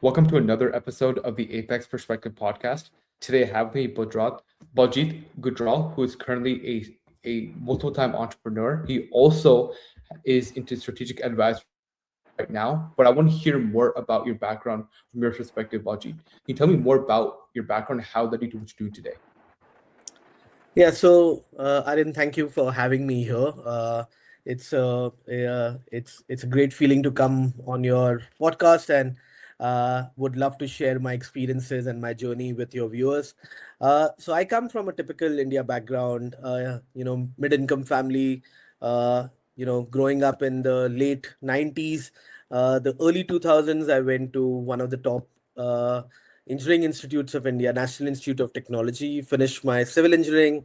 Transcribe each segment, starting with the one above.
Welcome to another episode of the Apex Perspective podcast. Today I have with me Baljeet Gujral, who is currently a multiple-time entrepreneur. He also is into strategic advice right now, but I want to hear more about your background from your perspective, Baljeet. Can you tell me more about your background and how led you to what you're doing today? Aryan, thank you for having me here. It's a great feeling to come on your podcast and would love to share my experiences and my journey with your viewers. So I come from a typical India background, mid-income family. Growing up in the late '90s, the early 2000s, I went to one of the top. Engineering Institutes of India, National Institute of Technology, finished my civil engineering,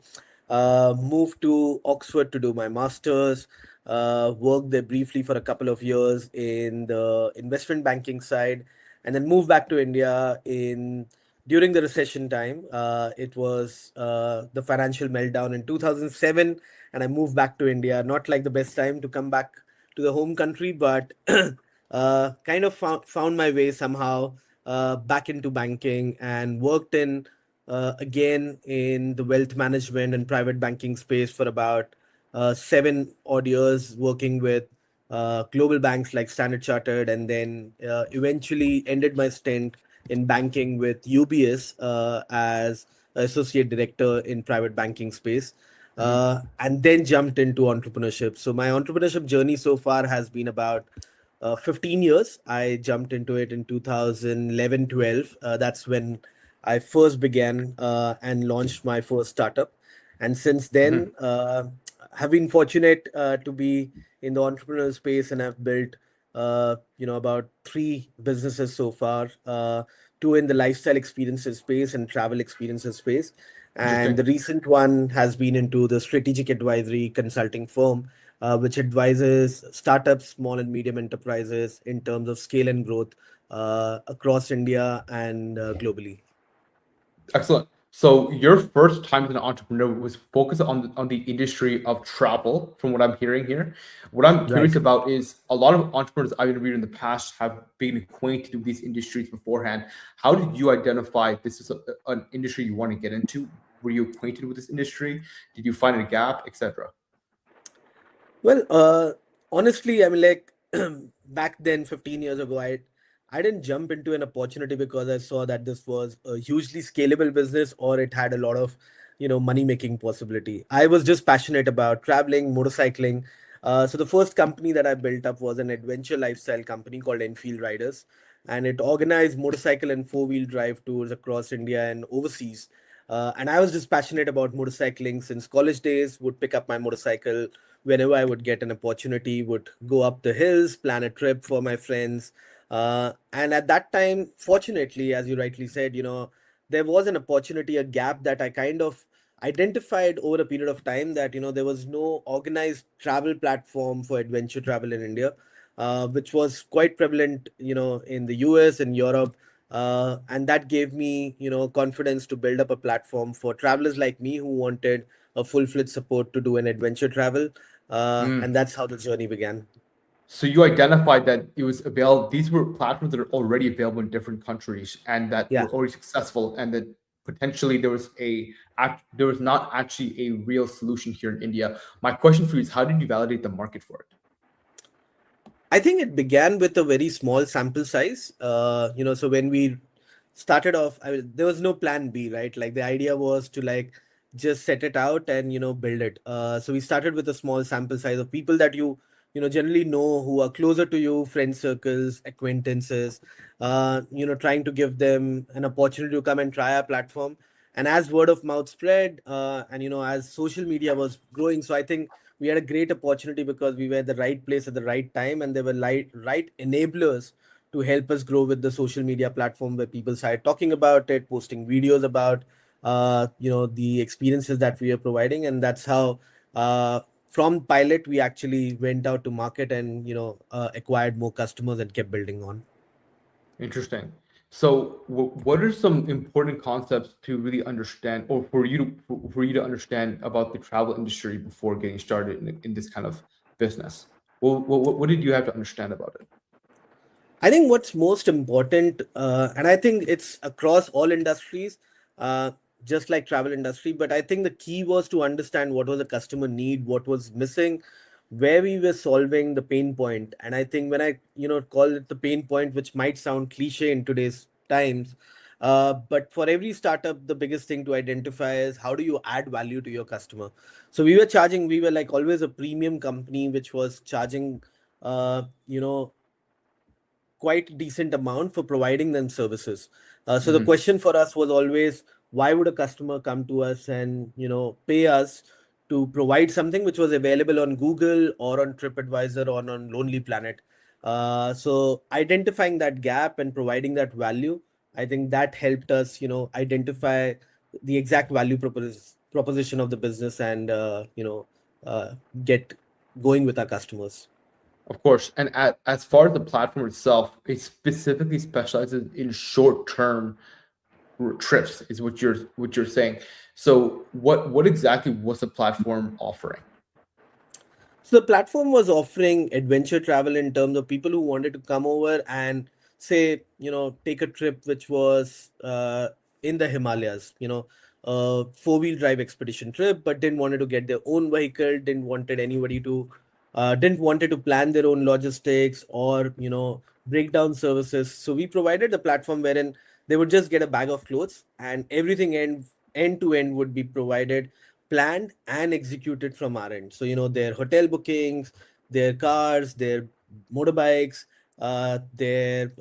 moved to Oxford to do my master's, worked there briefly for a couple of years in the investment banking side, and then moved back to India in during the recession time. It was the financial meltdown in 2007, and I moved back to India. Not like the best time to come back to the home country, but kind of found my way somehow back into banking and worked in again in the wealth management and private banking space for about 7 odd years, working with global banks like Standard Chartered, and then eventually ended my stint in banking with UBS as associate director in private banking space. Mhm. And then jumped into entrepreneurship. So my entrepreneurship journey so far has been about 15 years. I jumped into it in 2011 12. That's when I first began and launched my first startup. And since then, Mhm. have been fortunate to be in the entrepreneurial space, and I've built, about three businesses so far, two in the lifestyle experiences space and travel experiences space. And the Interesting. recent one has been into the strategic advisory consulting firm, which advises startups, small and medium enterprises in terms of scale and growth across India and globally. Excellent. So your first time as an entrepreneur was focused on the industry of travel, from what I'm hearing here. What I'm curious Right. about is a lot of entrepreneurs I've interviewed in the past have been acquainted with these industries beforehand. How did you identify this is an industry you want to get into? Were you acquainted with this industry? Did you find a gap, etc.? Well, honestly, I mean, like back then, 15 years ago, I didn't jump into an opportunity because I saw that this was a hugely scalable business or it had a lot of, money making possibility. I was just passionate about traveling, motorcycling. So the first company that I built up was an adventure lifestyle company called Enfield Riders, and it organized motorcycle and four-wheel drive tours across India and overseas. And I was just passionate about motorcycling since college days. Would pick up my motorcycle whenever I would get an opportunity, would go up the hills, plan a trip for my friends. And at that time, fortunately, as you rightly said, there was an opportunity, a gap that I kind of identified over a period of time, that, there was no organized travel platform for adventure travel in India, which was quite prevalent, in the US and Europe. And that gave me, confidence to build up a platform for travelers like me who wanted a full-fledged support to do an adventure travel, and that's how the journey began. So you identified that it was available. These were platforms that are already available in different countries and that Yeah. were already successful, and that potentially there was not actually a real solution here in India. My question for you is, how did you validate the market for it? I think it began with a very small sample size. So when we started off, there was no plan B, right? Like the idea was to like just set it out and build it. So we started with a small sample size of people that generally know, who are closer to you, friend circles, acquaintances. Trying to give them an opportunity to come and try our platform. And as word of mouth spread, and as social media was growing, so I think we had a great opportunity because we were at the right place at the right time, and there were right enablers to help us grow with the social media platform, where people started talking about it, posting videos about the experiences that we are providing. And that's how from pilot we actually went out to market and acquired more customers and kept building on. Interesting. So, what are some important concepts to really understand, or for you to understand about the travel industry before getting started in this kind of business? What did you have to understand about it? I think what's most important, and I think it's across all industries, uh, just like travel industry. But I think the key was to understand what was the customer need, what was missing, where we were solving the pain point. And I think when I, call it the pain point, which might sound cliche in today's times, but for every startup, the biggest thing to identify is how do you add value to your customer. So we were like always a premium company, which was charging, uh, you know quite decent amount for providing them services. So the Hmm. question for us was always, why would a customer come to us and pay us to provide something which was available on Google or on TripAdvisor or on Lonely Planet? So identifying that gap and providing that value, I think that helped us, identify the exact value proposition of the business and uh, get going with our customers. Of course, and as far as the platform itself, it specifically specializes in short-term trips, is what you're saying. So, what exactly was the platform offering? So the platform was offering adventure travel in terms of people who wanted to come over and say, take a trip which was in the Himalayas, a four-wheel drive expedition trip, but didn't wanted to get their own vehicle, didn't wanted to plan their own logistics or, breakdown services. So we provided the platform wherein they would just get a bag of clothes and everything end to end would be provided, planned and executed from our end. So, their hotel bookings, their cars, their motorbikes, their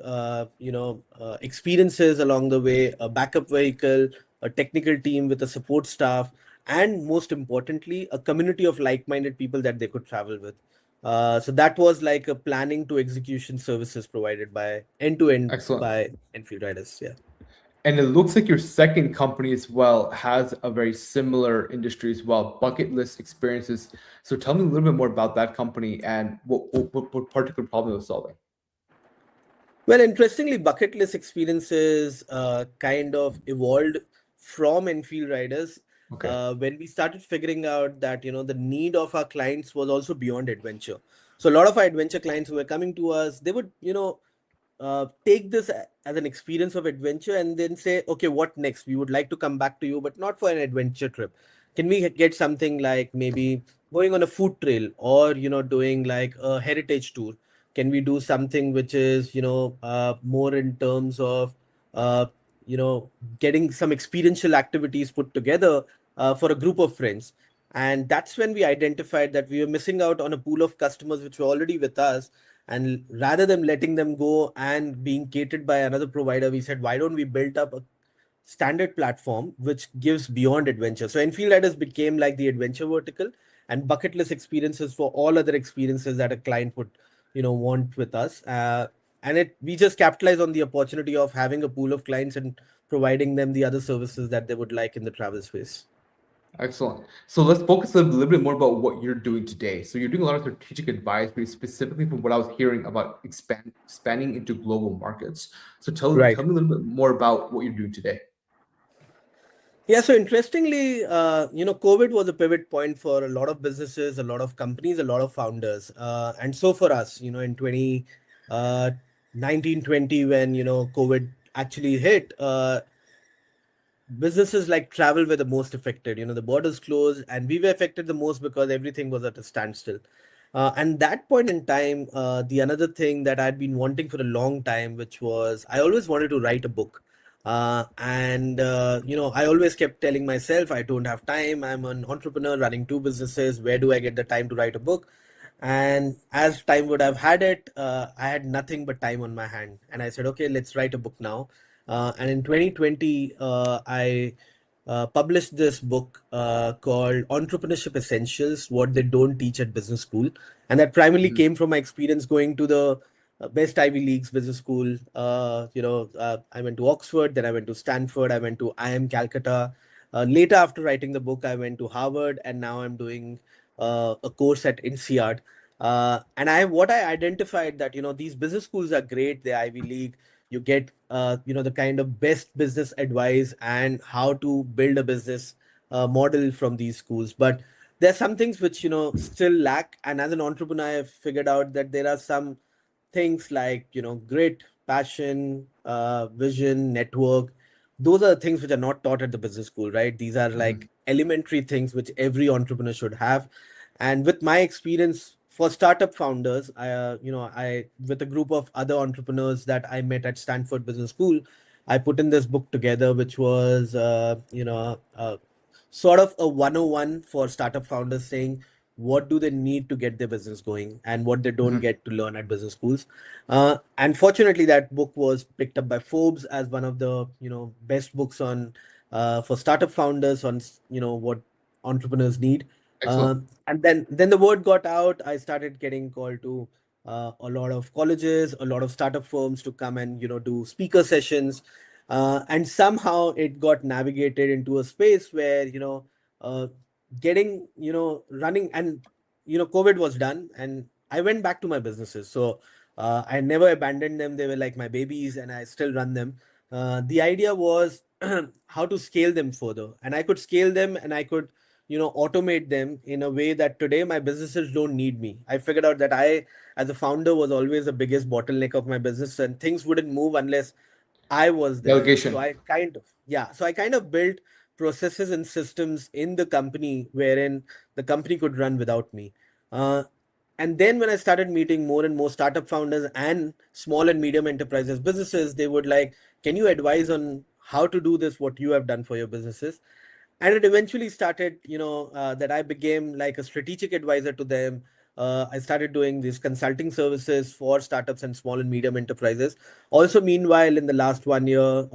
experiences along the way, a backup vehicle, a technical team with a support staff, and most importantly, a community of like-minded people that they could travel with. So that was like a planning to execution services provided by end to end Excellent. by Enfield Riders. Yeah. And it looks like your second company as well has a very similar industry as well, bucket list experiences. So tell me a little bit more about that company and what particular problem it was solving. Well, interestingly, bucket list experiences kind of evolved from Enfield Riders Okay. when we started figuring out that the need of our clients was also beyond adventure. So a lot of our adventure clients who were coming to us, they would take this as an experience of adventure and then say, okay, what next? We would like to come back to you, but not for an adventure trip. Can we get something like maybe going on a food trail or doing like a heritage tour? Can we do something which is more in terms of uh, you know getting some experiential activities put together for a group of friends? And that's when we identified that we were missing out on a pool of customers which were already with us, and rather than letting them go and being catered by another provider, we said, why don't we build up a standard platform which gives beyond adventure? So Enfield Riders became like the adventure vertical and bucket list experiences for all other experiences that a client would, want with us. And we just capitalize on the opportunity of having a pool of clients and providing them the other services that they would like in the travel space. Excellent. So let's focus a little bit more about what you're doing today. So you're doing a lot of strategic advisory, specifically from what I was hearing about expanding into global markets. So tell Right. me a little bit more about what you're doing today. Yeah, so interestingly, COVID was a pivot point for a lot of businesses, a lot of companies, a lot of founders. And so for us, in 1920, when, COVID actually hit, businesses like travel were the most affected. The borders closed, and we were affected the most because everything was at a standstill. And that point in time, the another thing that I'd been wanting for a long time, which was I always wanted to write a book. And I always kept telling myself, I don't have time. I'm an entrepreneur running two businesses. Where do I get the time to write a book? And as time would have had it, I had nothing but time on my hand. And I said, okay, let's write a book now. And in 2020, I published this book called Entrepreneurship Essentials: What They Don't Teach at Business School. And that primarily Mhm. came from my experience going to the best Ivy Leagues business school. I went to Oxford, then I went to Stanford, I went to IM Calcutta. Later, after writing the book, I went to Harvard, and now I'm doing a course at INSEAD. And what I identified that these business schools are great. They're Ivy League. You get the kind of best business advice and how to build a business model from these schools. But there are some things which still lack. And as an entrepreneur, I figured out that there are some things like, grit, passion, vision, network. Those are the things which are not taught at the business school, right? These are Mhm. like elementary things which every entrepreneur should have. And with my experience for startup founders, I with a group of other entrepreneurs that I met at Stanford Business School, I put in this book together, which was, sort of a 101 for startup founders, saying what do they need to get their business going and what they don't Mhm. get to learn at business schools. And fortunately, that book was picked up by Forbes as one of the best books on for startup founders on what entrepreneurs need. Excellent. And then the word got out. I started getting called to a lot of colleges, a lot of startup firms to come and do speaker sessions, and somehow it got navigated into a space where uh, getting running, and COVID was done, and I went back to my businesses. So I never abandoned them. They were like my babies, and I still run them. The idea was how to scale them further, and I could scale them, and I could automate them in a way that today my businesses don't need me. I figured out that I, as a founder, was always the biggest bottleneck of my business, and things wouldn't move unless I was there. So Delegation. I kind of built processes and systems in the company wherein the company could run without me. Uh, and then when I started meeting more and more startup founders and small and medium enterprises businesses, they would like, can you advise on how to do this, what you have done for your businesses? And it eventually started, that I became like a strategic advisor to them. I started doing these consulting services for startups and small and medium enterprises. Also, meanwhile, in the last 1 year,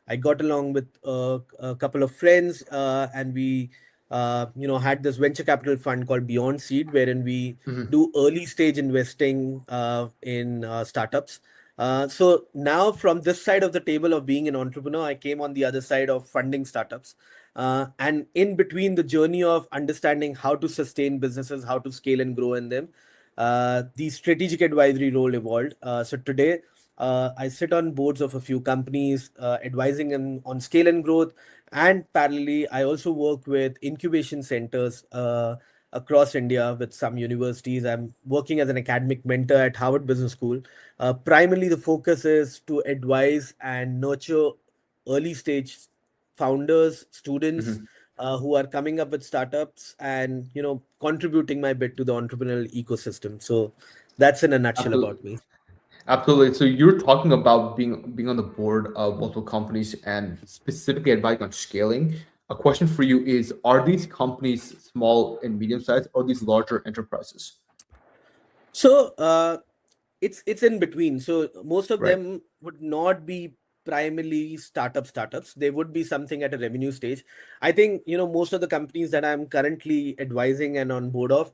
I got along with a couple of friends, and we had this venture capital fund called Beyond Seed, wherein we Mhm. do early stage investing in startups. So now, from this side of the table of being an entrepreneur, I came on the other side of funding startups. And in between the journey of understanding how to sustain businesses, how to scale and grow in them, the strategic advisory role evolved. So today, I sit on boards of a few companies, advising them on scale and growth. And parallelly, I also work with incubation centers across India with some universities. I'm working as an academic mentor at Harvard Business School. Primarily, the focus is to advise and nurture early stage founders, students Mhm. who are coming up with startups, and contributing my bit to the entrepreneurial ecosystem. So that's in a nutshell Absolutely. about me. Absolutely. So you're talking about being on the board of multiple companies and specifically advising on scaling. A question for you is: are these companies small and medium sized, or these larger enterprises? So it's in between. So most of Right. them would not be primarily startups. They would be something at a revenue stage. I think most of the companies that I'm currently advising and on board of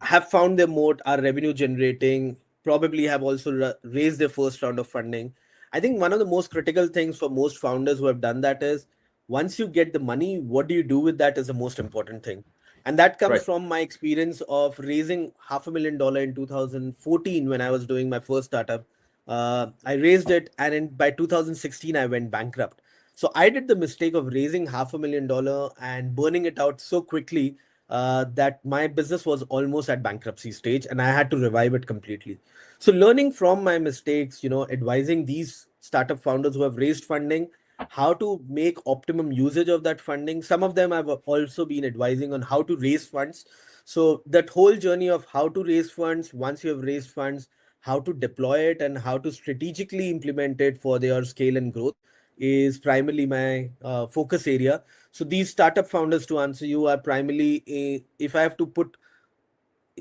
have found their moat, are revenue generating, probably have also raised their first round of funding. I think one of the most critical things for most founders who have done that is, once you get the money, what do you do with that is the most important thing. And that comes Right. from my experience of raising $500,000 in 2014 when I was doing my first startup. I raised it, and by 2016 I went bankrupt. So I did the mistake of raising $500,000 and burning it out so quickly that my business was almost at bankruptcy stage, and I had to revive it completely. So learning from my mistakes, advising these startup founders who have raised funding, how to make optimum usage of that funding. Some of them I've also been advising on how to raise funds. So that whole journey of how to raise funds, once you have raised funds, how to deploy it and how to strategically implement it for their scale and growth is primarily my focus area. So these startup founders, to answer you, are primarily if I have to put,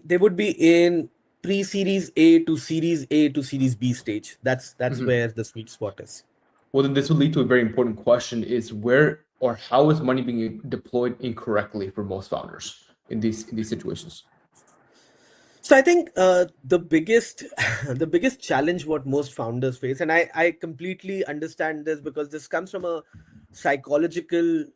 they would be in pre-series A to series A to series B stage. That's Mhm. where the sweet spot is. Well, then this would lead to a very important question: is where or how is money being deployed incorrectly for most founders in these situations? So I think the biggest the biggest challenge what most founders face, and I completely understand this because this comes from a psychological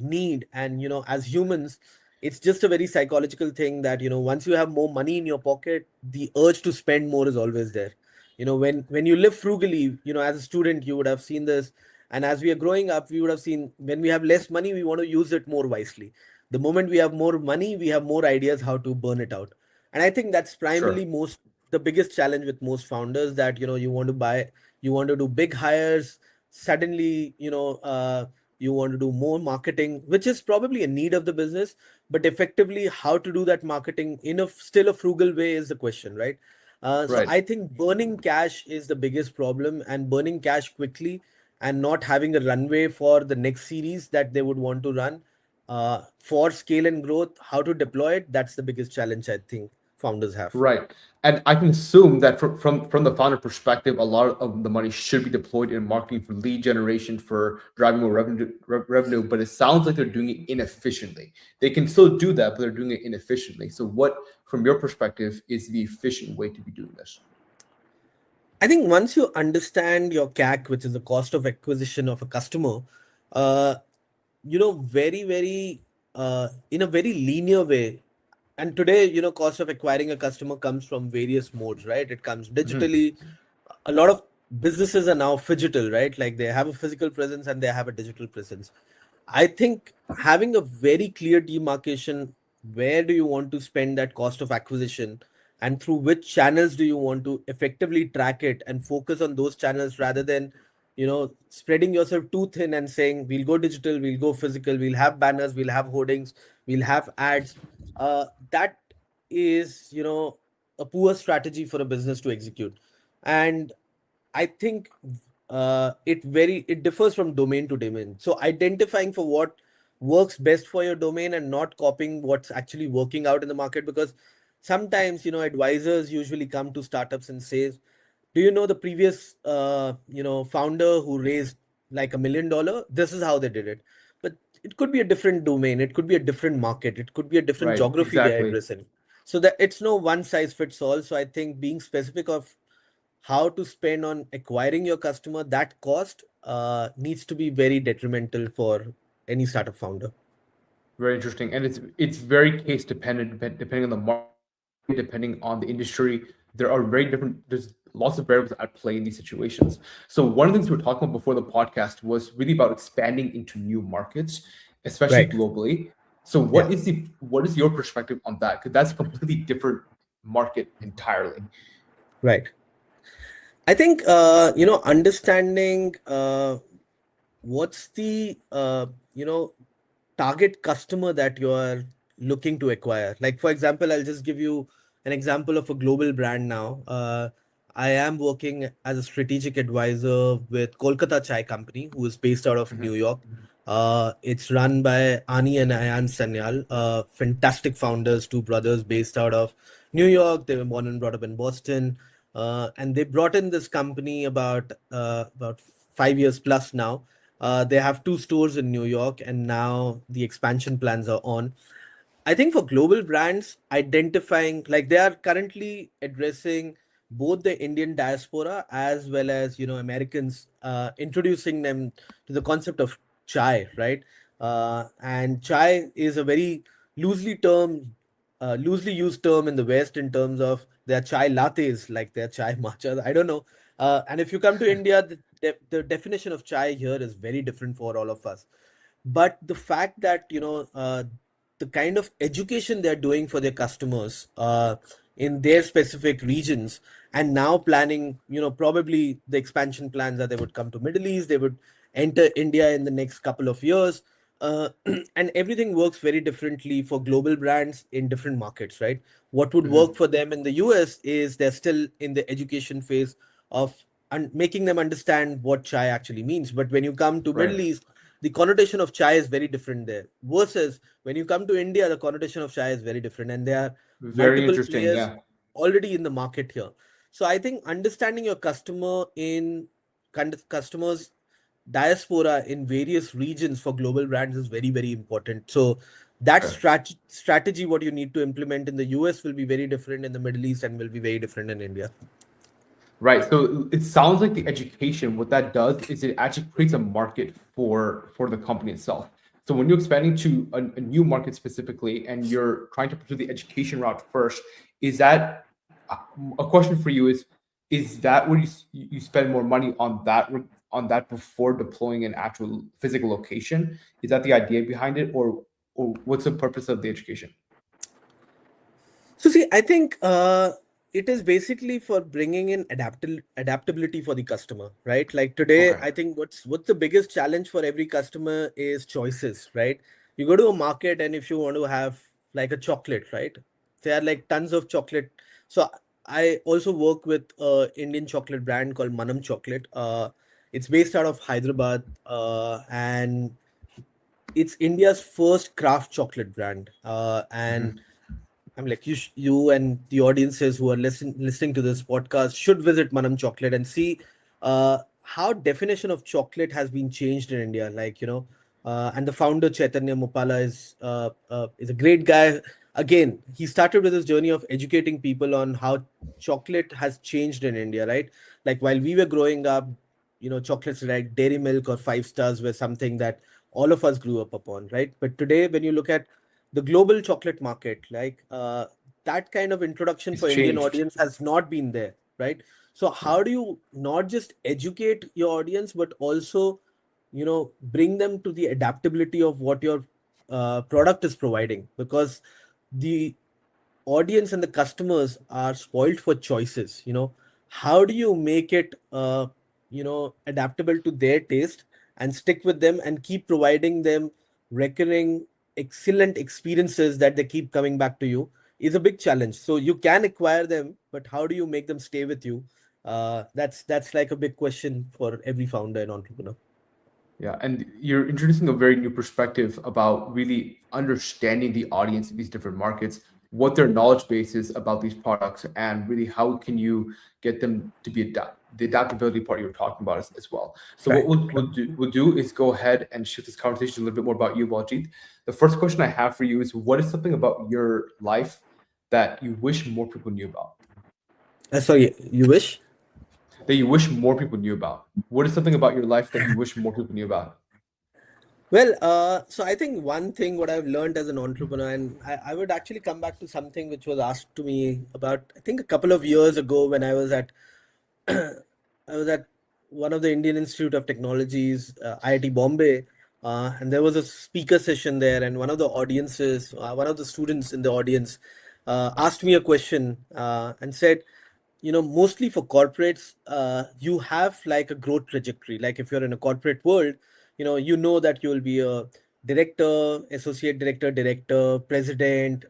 need, and as humans, it's just a very psychological thing that once you have more money in your pocket, the urge to spend more is always there. When you live frugally, as a student you would have seen this, and as we are growing up, we would have seen when we have less money, we want to use it more wisely. The moment we have more money, we have more ideas how to burn it out. And I think that's primarily Sure. most. the biggest challenge with most founders, that you want to buy, you want to do big hires suddenly, you want to do more marketing, which is probably a need of the business, but effectively how to do that marketing in a still a frugal way is the question, right? So Right. I think burning cash is the biggest problem, and burning cash quickly and not having a runway for the next series that they would want to run for scale and growth, how to deploy it, that's the biggest challenge I think founders have. Right. And I can assume that from the founder perspective, a lot of the money should be deployed in marketing for lead generation, for driving more revenue. But it sounds like they're doing it inefficiently. They can still do that, but they're doing it inefficiently. So, what, from your perspective, is the efficient way to be doing this? I think once you understand your CAC, which is the cost of acquisition of a customer, uh, very, very, in a very linear way. And today, cost of acquiring a customer comes from various modes, right? It comes Mhm. digitally. A lot of businesses are now phygital, right? Like they have a physical presence and they have a digital presence. I think having a very clear demarcation, where do you want to spend that cost of acquisition and through which channels do you want to effectively track it and focus on those channels rather than, spreading yourself too thin and saying, we'll go digital, we'll go physical, we'll have banners, we'll have hoardings, we'll have ads. That is, a poor strategy for a business to execute. And I think it differs from domain to domain. So identifying for what works best for your domain and not copying what's actually working out in the market, because sometimes advisors usually come to startups and says, do you know the previous founder who raised like $1 million? This is how they did it. But it could be a different domain, it could be a different market, it could be a different Right. geography they're Exactly. addressing. So that it's no one size fits all. So I think being specific of how to spend on acquiring your customer, that cost needs to be very detrimental for any startup founder. Very interesting, and it's very case dependent, depending on the market, depending on the industry. There are very different. There's lots of variables at play in these situations. So one of the things we were talking about before the podcast was really about expanding into new markets, especially Right. globally. So Yeah. what is your perspective on that? Because that's a completely different market entirely. Right. I think understanding what's the target customer that you are looking to acquire. Like for example, I'll just give you an example of a global brand now. I am working as a strategic advisor with Kolkata Chai Company, who is based out of New Mhm. York. It's run by Ani and Ayan Sanyal, fantastic founders, two brothers based out of New York. They were born and brought up in Boston, and they brought in this company about 5 years plus now. They have two stores in New York, and now the expansion plans are on. I think for global brands, identifying like they are currently addressing both the Indian diaspora as well as Americans, introducing them to the concept of chai, right? And chai is a very loosely term, loosely used term in the West in terms of their chai lattes, like their chai matcha. I don't know. And if you come to India, the definition of chai here is very different for all of us. But the fact that the kind of education they're doing for their customers in their specific regions, and now planning, probably the expansion plans that they would come to Middle East, they would enter India in the next couple of years, uh, and everything works very differently for global brands in different markets, right? What would work Mhm. for them in the US is they're still in the education phase of and making them understand what chai actually means. But when you come to Middle Right. East, the connotation of chai is very different there. Versus when you come to India, the connotation of chai is very different, and there are Very multiple interesting. players Yeah. already in the market here. So I think understanding your customers diaspora in various regions for global brands is very, very important. So that strategy, what you need to implement in the US will be very different in the Middle East and will be very different in India. Right. So it sounds like the education, what that does is it actually creates a market for the company itself. So when you're expanding to a new market specifically and you're trying to pursue the education route first, is that a question for you is that where you spend more money on that before deploying an actual physical location? Is that the idea behind it, or what's the purpose of the education? So see, I think it is basically for bringing in adaptability for the customer, right? Like today, Okay. I think what's the biggest challenge for every customer is choices, right? You go to a market and if you want to have like a chocolate, right? There are like tons of chocolate. So I also work with a Indian chocolate brand called Manam Chocolate. It's based out of Hyderabad, and it's India's first craft chocolate brand. And Hmm. I'm like, you and the audiences who are listening to this podcast should visit Manam Chocolate and see how definition of chocolate has been changed in India. Like, and the founder Chaitanya Mupala is a great guy. Again, he started with his journey of educating people on how chocolate has changed in India, right? Like while we were growing up, chocolates like Dairy Milk or Five Stars were something that all of us grew up upon, right? But today, when you look at the global chocolate market, like that kind of introduction It's for Indian changed. audience has not been there, right? So Yeah. how do you not just educate your audience, but also bring them to the adaptability of what your product is providing? Because the audience and the customers are spoiled for choices. How do you make it adaptable to their taste and stick with them and keep providing them recurring excellent experiences that they keep coming back to you is a big challenge. So you can acquire them, but how do you make them stay with you? That's like a big question for every founder and entrepreneur. Yeah, and you're introducing a very new perspective about really understanding the audience in these different markets, what their knowledge base is about these products, and really how can you get them to be the adaptability part you were talking about as well. So what Right. we'll do is go ahead and shift this conversation a little bit more about you, Baljeet. The first question I have for you is, what is something about your life that you wish more people knew about? Sorry, you wish? That you wish more people knew about? What is something about your life that you wish more people knew about? Well, so I think one thing what I've learned as an entrepreneur, and I would actually come back to something which was asked to me about, I think, a couple of years ago when I was at I was at one of the Indian Institute of Technologies, IIT Bombay, and there was a speaker session there, and one of the students in the audience, asked me a question and said, mostly for corporates, you have like a growth trajectory. Like if you're in a corporate world, you know that you will be a director, associate director, president,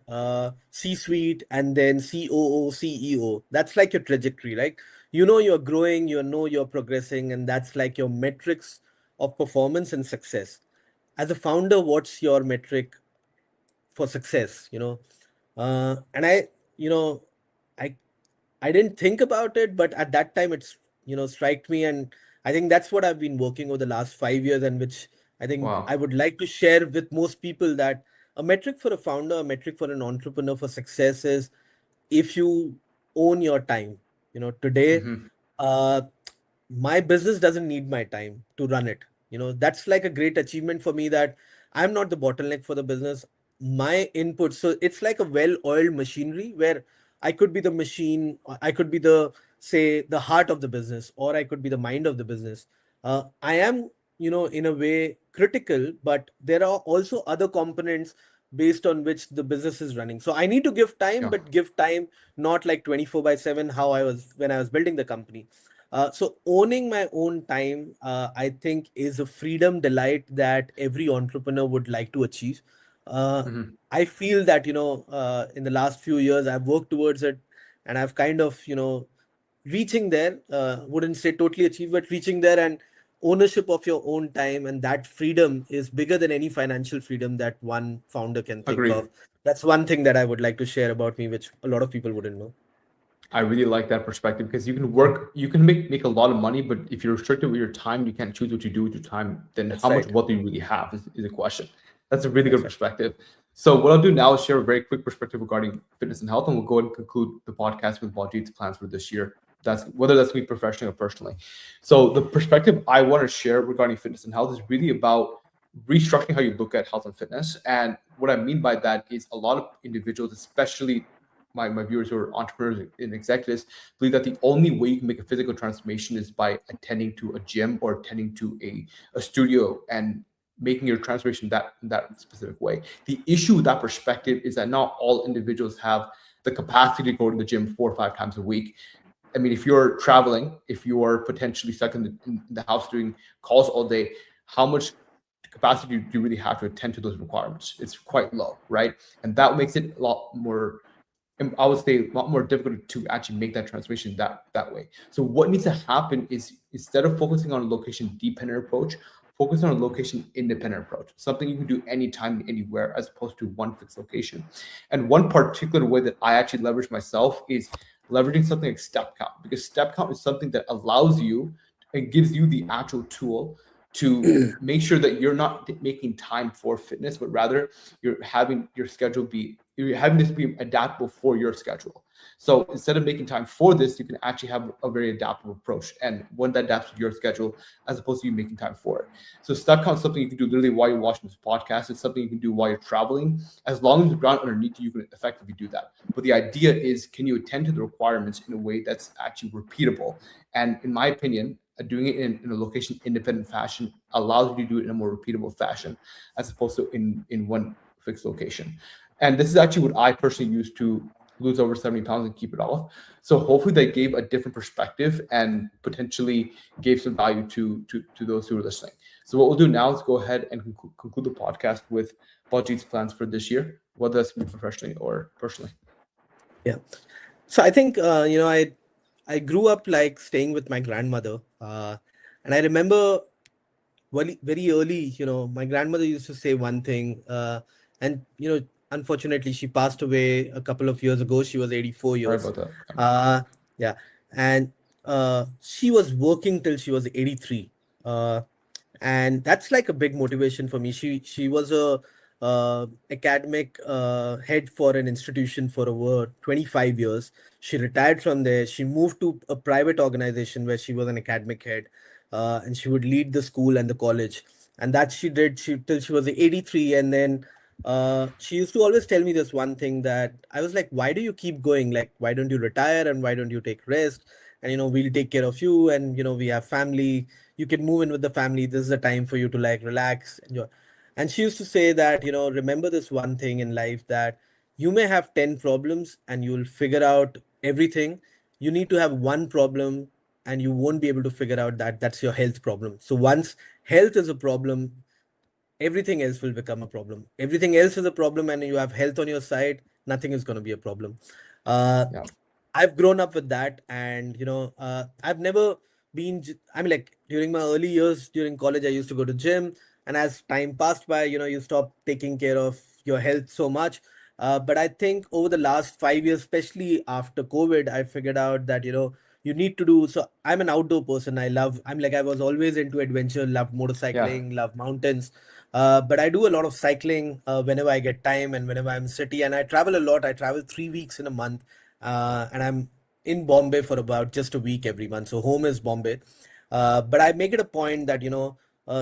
C-suite, and then COO, CEO. That's like your trajectory, right? You're growing, you're progressing, and that's like your metrics of performance and success. As a founder, what's your metric for success? And you know I I didn't think about it, but at that time it's striked me, and I think that's what I've been working over the last 5 years, and which I think I Wow. would like to share with most people, that a metric for a founder, a metric for an entrepreneur for success is if you own your time. Today, Hmm. uh, my business doesn't need my time to run it. That's like a great achievement for me, that I'm not the bottleneck for the business. My input, so it's like a well-oiled machinery where I could be the machine, or I could be the, say, the heart of the business, or I could be the mind of the business. I am, in a way critical, but there are also other components based on which the business is running. So I need to give time, Yeah. but give time not like 24 by 7, how I was when I was building the company. So owning my own time, I think, is a freedom delight that every entrepreneur would like to achieve. Uh, Hmm. I feel that in the last few years I've worked towards it, and I've kind of reaching there. Wouldn't say totally achieve, but reaching there, and ownership of your own time and that freedom is bigger than any financial freedom that one founder can think Agreed. of. That's one thing that I would like to share about me, which a lot of people wouldn't know. I really like that perspective because you can work, you can make a lot of money, but if you're restricted with your time, you can't choose what you do with your time. Then That's how much right. wealth do you really have is a question. That's a really good That's right. perspective. So what I'll do now is share a very quick perspective regarding fitness and health, and we'll go ahead and conclude the podcast with Baljeet's plans for this year. That's whether that's going to be professionally or personally. So the perspective I want to share regarding fitness and health is really about restructuring how you look at health and fitness. And what I mean by that is a lot of individuals, especially my viewers who are entrepreneurs and executives, believe that the only way you can make a physical transformation is by attending to a gym or attending to a studio and making your transformation that specific way. The issue with that perspective is that not all individuals have the capacity to go to the gym 4 or 5 times a week. I mean, if you're traveling, if you are potentially stuck in the house doing calls all day, how much capacity do you really have to attend to those requirements? It's quite low, right? And that makes it a lot more, I would say, a lot more difficult to actually make that transformation that way. So what needs to happen is, instead of focusing on a location dependent approach, focus on a location independent approach, something you can do anytime, anywhere, as opposed to one fixed location. And one particular way that I actually leverage myself is leveraging something like step count, because step count is something that allows you and gives you the actual tool to make sure that you're not making time for fitness, but rather you're having your schedule be, you're having this be adaptable for your schedule. So instead of making time for this, you can actually have a very adaptable approach, and one that adapts to your schedule as opposed to you making time for it. So step count is something you can do literally while you're watching this podcast. It's something you can do while you're traveling. As long as the ground underneath you can effectively do that. But the idea is, can you attend to the requirements in a way that's actually repeatable? And in my opinion, doing it in a location independent fashion allows you to do it in a more repeatable fashion, as opposed to in one fixed location. And this is actually what I personally use to lose over 70 pounds and keep it off. So hopefully that gave a different perspective and potentially gave some value to those who are listening. So what we'll do now is go ahead and conclude the podcast with Baljeet's plans for this year, whether that's professionally or personally. Yeah. So I think I grew up like staying with my grandmother, and I remember very early. My grandmother used to say one thing, and unfortunately, she passed away a couple of years ago. She was 84 Sorry years. about that. Yeah, and she was working till she was 83. Uh, and that's like a big motivation for me. She was a academic head for an institution for over 25 years. She retired from there. She moved to a private organization where she was an academic head, and she would lead the school and the college, and that she did till she was 83. And then she used to always tell me this one thing, that I was like, why do you keep going? Like, why don't you retire, and why don't you take rest? And we'll take care of you, and we have family, you can move in with the family, this is the time for you to like relax, enjoy. And she used to say that, remember this one thing in life, that you may have 10 problems and you'll figure out everything. You need to have one problem, and you won't be able to figure out that that's your health problem. So once health is a problem, everything else will become a problem. Everything else is a problem, and you have health on your side, nothing is going to be a problem. uh, Yeah. I've grown up with that, and I've never I mean, like during my early years during college, I used to go to gym, and as time passed by, you stop taking care of your health so much. But I think over the last 5 years, especially after COVID, I figured out that you need to do. So I'm an outdoor person. I was always into adventure, love Yeah. motorcycling, love mountains. But I do a lot of cycling whenever I get time and whenever I'm in city, and I travel a lot. I travel 3 weeks in a month, and I'm in Bombay for about just a week every month. So home is Bombay. But I make it a point that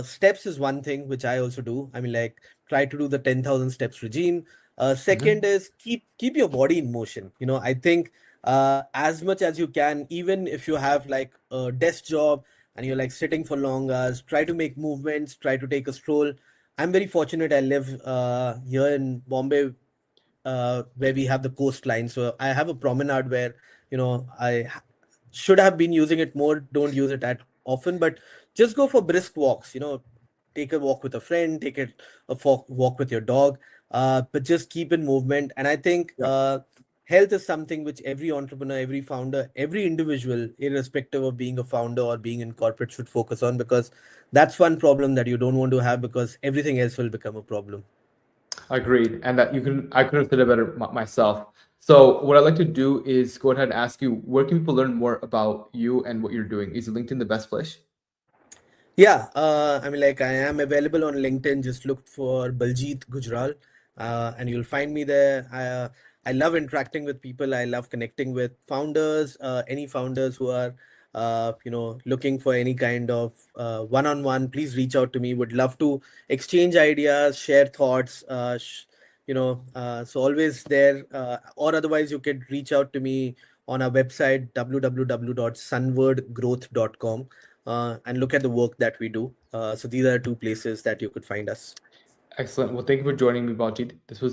steps is one thing which I also do. I mean, like try to do the 10,000 steps regime. Mm-hmm. Second is keep your body in motion. I think as much as you can, even if you have like a desk job and you're like sitting for long hours, try to make movements, try to take a stroll. I'm very fortunate. I live here in Bombay, where we have the coastline. So I have a promenade where, should have been using it more. Don't use it that often, but just go for brisk walks. Take a walk with a friend, take it walk with your dog, but just keep in movement. And I think Yeah. health is something which every entrepreneur, every founder, every individual, irrespective of being a founder or being in corporate, should focus on, because that's one problem that you don't want to have, because everything else will become a problem. Agreed. And that I couldn't have said it better myself. So what I'd like to do is go ahead and ask you, where can people learn more about you and what you're doing? Is LinkedIn the best place? Yeah, I mean, like I am available on LinkedIn. Just look for Baljeet Gujral, and you'll find me there. I love interacting with people. I love connecting with founders, any founders who are, looking for any kind of one-on-one. Please reach out to me. Would love to exchange ideas, share thoughts. So always there. Or otherwise, you could reach out to me on our website www.sunwardgrowth.com, and look at the work that we do. So these are two places that you could find us. Excellent. Well, thank you for joining me, Baljeet. This was